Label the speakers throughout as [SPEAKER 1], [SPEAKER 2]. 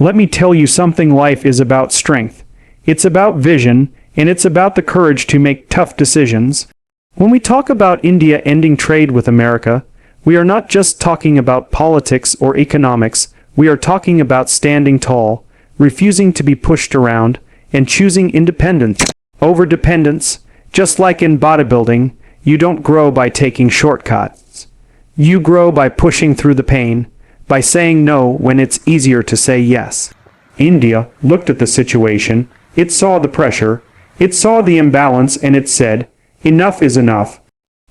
[SPEAKER 1] Let me tell you something: life is about strength. It's about vision, and it's about the courage to make tough decisions. When we talk about India ending trade with America, we are not just talking about politics or economics. We are talking about standing tall, refusing to be pushed around, and choosing independence over dependence. Just like in bodybuilding, you don't grow by taking shortcuts. You grow by pushing through the pain, by saying no when it's easier to say yes. India looked at the situation, it saw the pressure, it saw the imbalance, and it said, "Enough is enough.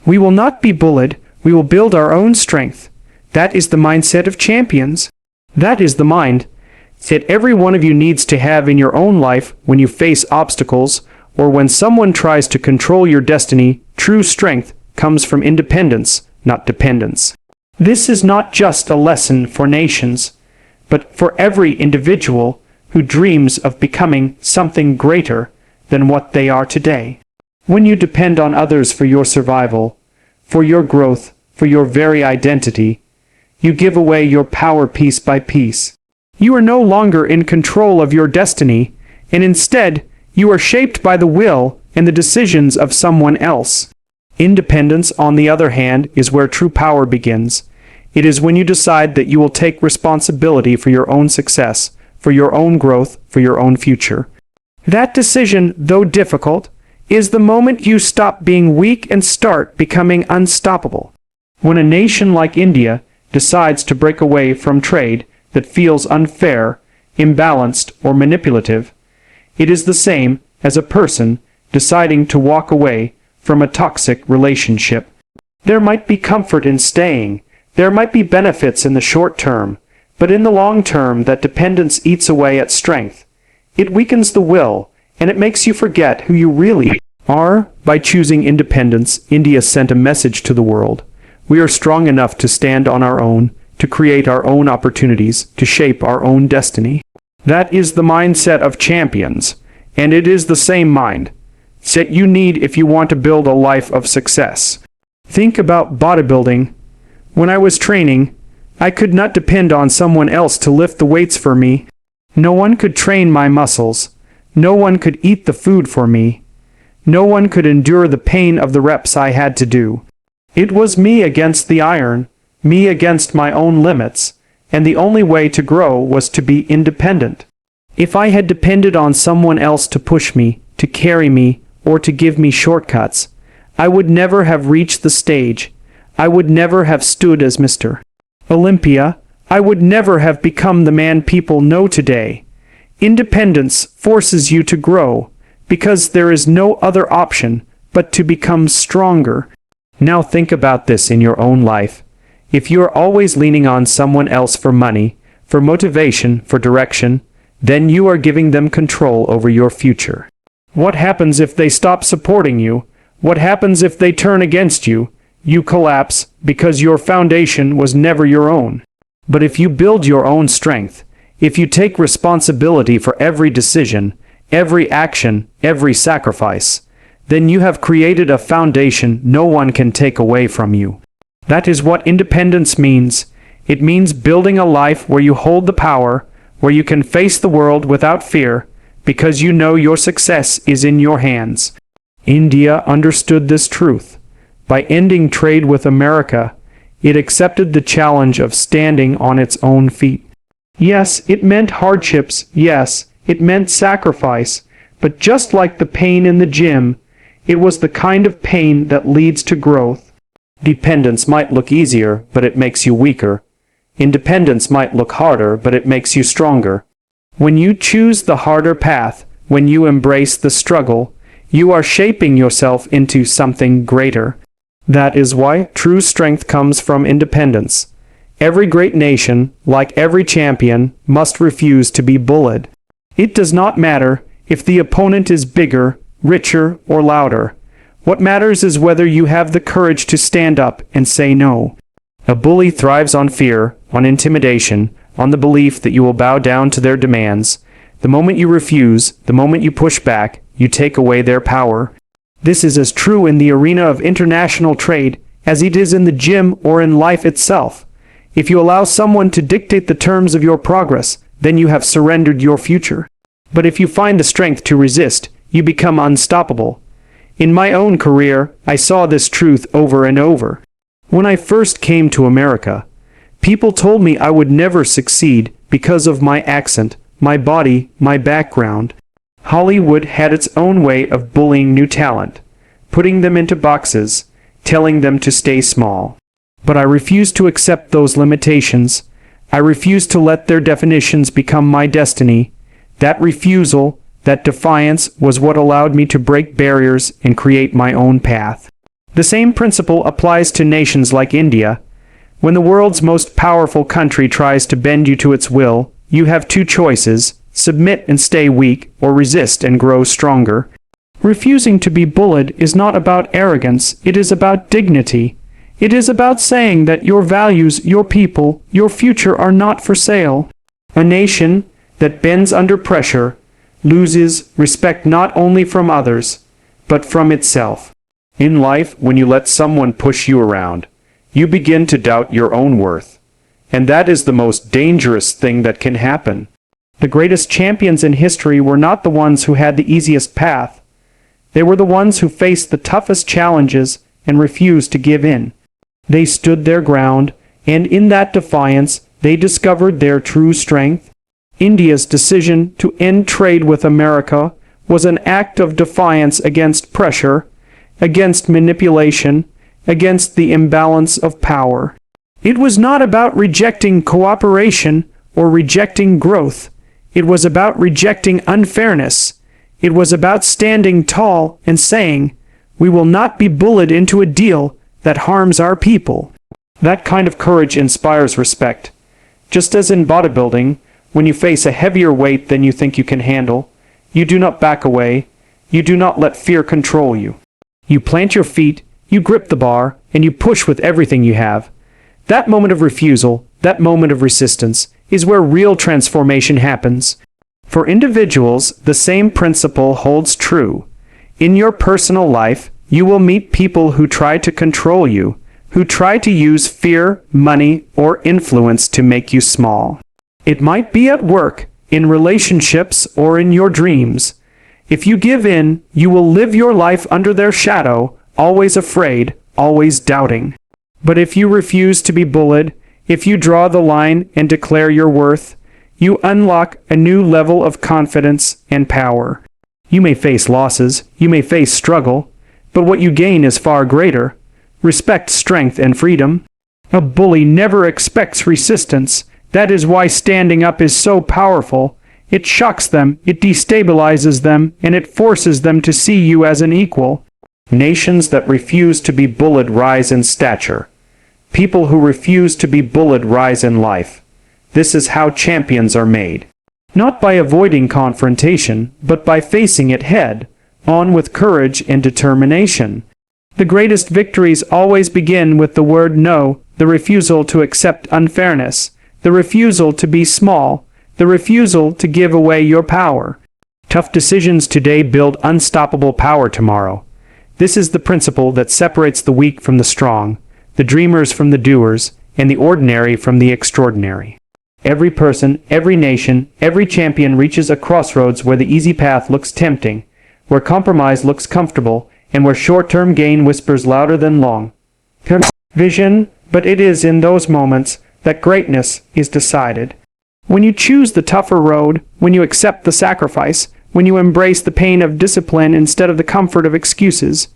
[SPEAKER 1] We will not be bullied, we will build our own strength." That is the mindset of champions. That is the mind that every one of you needs to have in your own life when you face obstacles, or when someone tries to control your destiny. True strength comes from independence, not dependence. This is not just a lesson for nations, but for every individual who dreams of becoming something greater than what they are today. When you depend on others for your survival, for your growth, for your very identity, you give away your power piece by piece. You are no longer in control of your destiny, and instead, you are shaped by the will and the decisions of someone else. Independence, on the other hand, is where true power begins. It is when you decide that you will take responsibility for your own success, for your own growth, for your own future. That decision, though difficult, is the moment you stop being weak and start becoming unstoppable. When a nation like India decides to break away from trade that feels unfair, imbalanced, or manipulative, it is the same as a person deciding to walk away from a toxic relationship. There might be comfort in staying, there might be benefits in the short term, but in the long term that dependence eats away at strength. It weakens the will, and it makes you forget who you really are. By choosing independence, India sent a message to the world. We are strong enough to stand on our own, to create our own opportunities, to shape our own destiny. That is the mindset of champions, and it is the same mind that you need if you want to build a life of success. Think about bodybuilding. When I was training, I could not depend on someone else to lift the weights for me. No one could train my muscles. No one could eat the food for me. No one could endure the pain of the reps I had to do. It was me against the iron, me against my own limits, and the only way to grow was to be independent. If I had depended on someone else to push me, to carry me, or to give me shortcuts, I would never have reached the stage. I would never have stood as Mr. Olympia. I would never have become the man people know today. Independence forces you to grow, because there is no other option but to become stronger. Now think about this in your own life. If you are always leaning on someone else for money, for motivation, for direction, then you are giving them control over your future. What happens if they stop supporting you? What happens if they turn against you? You collapse because your foundation was never your own. But if you build your own strength, if you take responsibility for every decision, every action, every sacrifice, then you have created a foundation no one can take away from you. That is what independence means. It means building a life where you hold the power, where you can face the world without fear, because you know your success is in your hands. India understood this truth. By ending trade with America, it accepted the challenge of standing on its own feet. Yes, it meant hardships. Yes, it meant sacrifice. But just like the pain in the gym, it was the kind of pain that leads to growth. Dependence might look easier, but it makes you weaker. Independence might look harder, but it makes you stronger. When you choose the harder path, when you embrace the struggle, you are shaping yourself into something greater. That is why true strength comes from independence. Every great nation, like every champion, must refuse to be bullied. It does not matter if the opponent is bigger, richer, or louder. What matters is whether you have the courage to stand up and say no. A bully thrives on fear, on intimidation, on the belief that you will bow down to their demands. The moment you refuse, the moment you push back, you take away their power. This is as true in the arena of international trade as it is in the gym or in life itself. If you allow someone to dictate the terms of your progress, then you have surrendered your future. But if you find the strength to resist, you become unstoppable. In my own career, I saw this truth over and over. When I first came to America, people told me I would never succeed because of my accent, my body, my background. Hollywood had its own way of bullying new talent, putting them into boxes, telling them to stay small. But I refused to accept those limitations. I refused to let their definitions become my destiny. That refusal, that defiance, was what allowed me to break barriers and create my own path. The same principle applies to nations like India. When the world's most powerful country tries to bend you to its will, you have two choices: submit and stay weak, or resist and grow stronger. Refusing to be bullied is not about arrogance, it is about dignity. It is about saying that your values, your people, your future are not for sale. A nation that bends under pressure loses respect not only from others, but from itself. In life, when you let someone push you around, you begin to doubt your own worth. And that is the most dangerous thing that can happen. The greatest champions in history were not the ones who had the easiest path. They were the ones who faced the toughest challenges and refused to give in. They stood their ground, and in that defiance, they discovered their true strength. India's decision to end trade with America was an act of defiance against pressure, against manipulation, against the imbalance of power. It was not about rejecting cooperation or rejecting growth. It was about rejecting unfairness. It was about standing tall and saying, "We will not be bullied into a deal that harms our people." That kind of courage inspires respect. Just as in bodybuilding, when you face a heavier weight than you think you can handle, you do not back away. You do not let fear control you. You plant your feet, you grip the bar, and you push with everything you have. That moment of refusal, that moment of resistance, is where real transformation happens. For individuals, the same principle holds true. In your personal life, you will meet people who try to control you, who try to use fear, money, or influence to make you small. It might be at work, in relationships, or in your dreams. If you give in, you will live your life under their shadow, always afraid, always doubting. But if you refuse to be bullied, if you draw the line and declare your worth, you unlock a new level of confidence and power. You may face losses, you may face struggle, but what you gain is far greater: respect, strength, and freedom. A bully never expects resistance. That is why standing up is so powerful. It shocks them, it destabilizes them, and it forces them to see you as an equal. Nations that refuse to be bullied rise in stature. People who refuse to be bullied rise in life. This is how champions are made. Not by avoiding confrontation, but by facing it head on with courage and determination. The greatest victories always begin with the word no, the refusal to accept unfairness, the refusal to be small, the refusal to give away your power. Tough decisions today build unstoppable power tomorrow. This is the principle that separates the weak from the strong, the dreamers from the doers, and the ordinary from the extraordinary. Every person, every nation, every champion reaches a crossroads where the easy path looks tempting, where compromise looks comfortable, and where short-term gain whispers louder than long-term vision. But it is in those moments that greatness is decided. When you choose the tougher road, when you accept the sacrifice, when you embrace the pain of discipline instead of the comfort of excuses,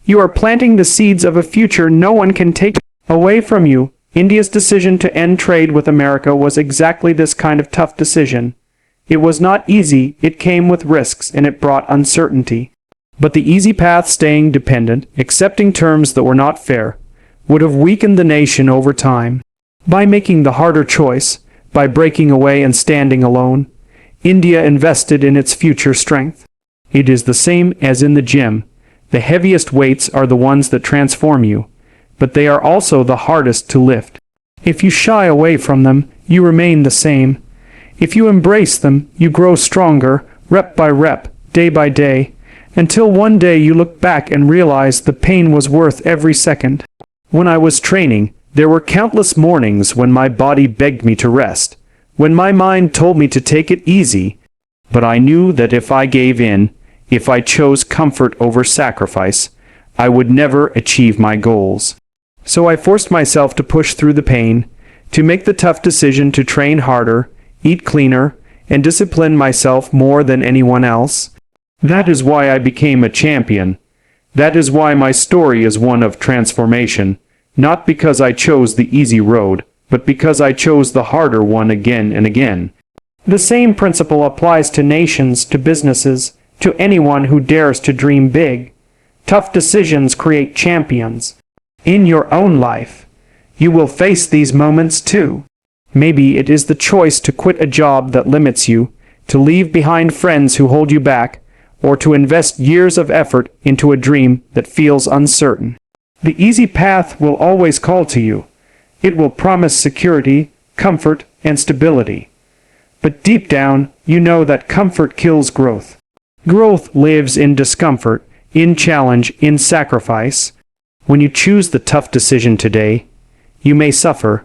[SPEAKER 1] you are planting the seeds of a future no one can take away from you. India's decision to end trade with America was exactly this kind of tough decision. It was not easy, it came with risks, and it brought uncertainty. But the easy path, staying dependent, accepting terms that were not fair, would have weakened the nation over time. By making the harder choice, by breaking away and standing alone, India invested in its future strength. It is the same as in the gym. The heaviest weights are the ones that transform you, but they are also the hardest to lift. If you shy away from them, you remain the same. If you embrace them, you grow stronger, rep by rep, day by day, until one day you look back and realize the pain was worth every second. When I was training, there were countless mornings when my body begged me to rest, when my mind told me to take it easy, but I knew that if I gave in, if I chose comfort over sacrifice, I would never achieve my goals. So I forced myself to push through the pain, to make the tough decision to train harder, eat cleaner, and discipline myself more than anyone else. That is why I became a champion. That is why my story is one of transformation, not because I chose the easy road, but because I chose the harder one again and again. The same principle applies to nations, to businesses, to anyone who dares to dream big. Tough decisions create champions. In your own life, you will face these moments too. Maybe it is the choice to quit a job that limits you, to leave behind friends who hold you back, or to invest years of effort into a dream that feels uncertain. The easy path will always call to you. It will promise security, comfort, and stability. But deep down, you know that comfort kills growth. Growth lives in discomfort, in challenge, in sacrifice. When you choose the tough decision today, you may suffer,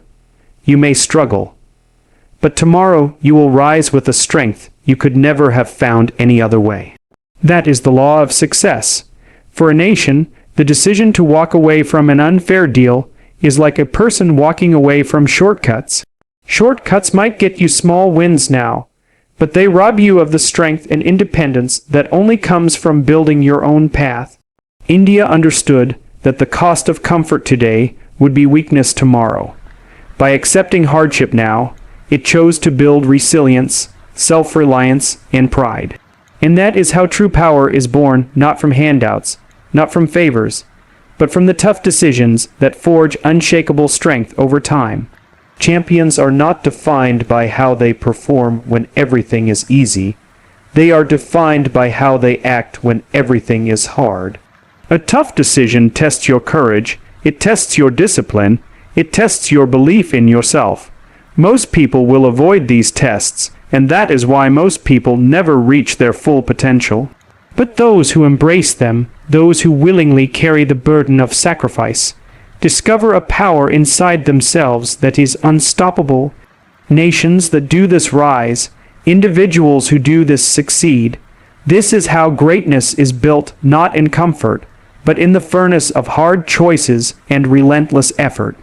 [SPEAKER 1] you may struggle, but tomorrow you will rise with a strength you could never have found any other way. That is the law of success. For a nation, the decision to walk away from an unfair deal is like a person walking away from shortcuts. Shortcuts might get you small wins now, but they rob you of the strength and independence that only comes from building your own path. India understood that the cost of comfort today would be weakness tomorrow. By accepting hardship now, it chose to build resilience, self-reliance, and pride. And that is how true power is born, not from handouts, not from favors, but from the tough decisions that forge unshakable strength over time. Champions are not defined by how they perform when everything is easy. They are defined by how they act when everything is hard. A tough decision tests your courage, it tests your discipline, it tests your belief in yourself. Most people will avoid these tests, and that is why most people never reach their full potential. But those who embrace them, those who willingly carry the burden of sacrifice, discover a power inside themselves that is unstoppable. Nations that do this rise, individuals who do this succeed. This is how greatness is built, not in comfort, but in the furnace of hard choices and relentless effort.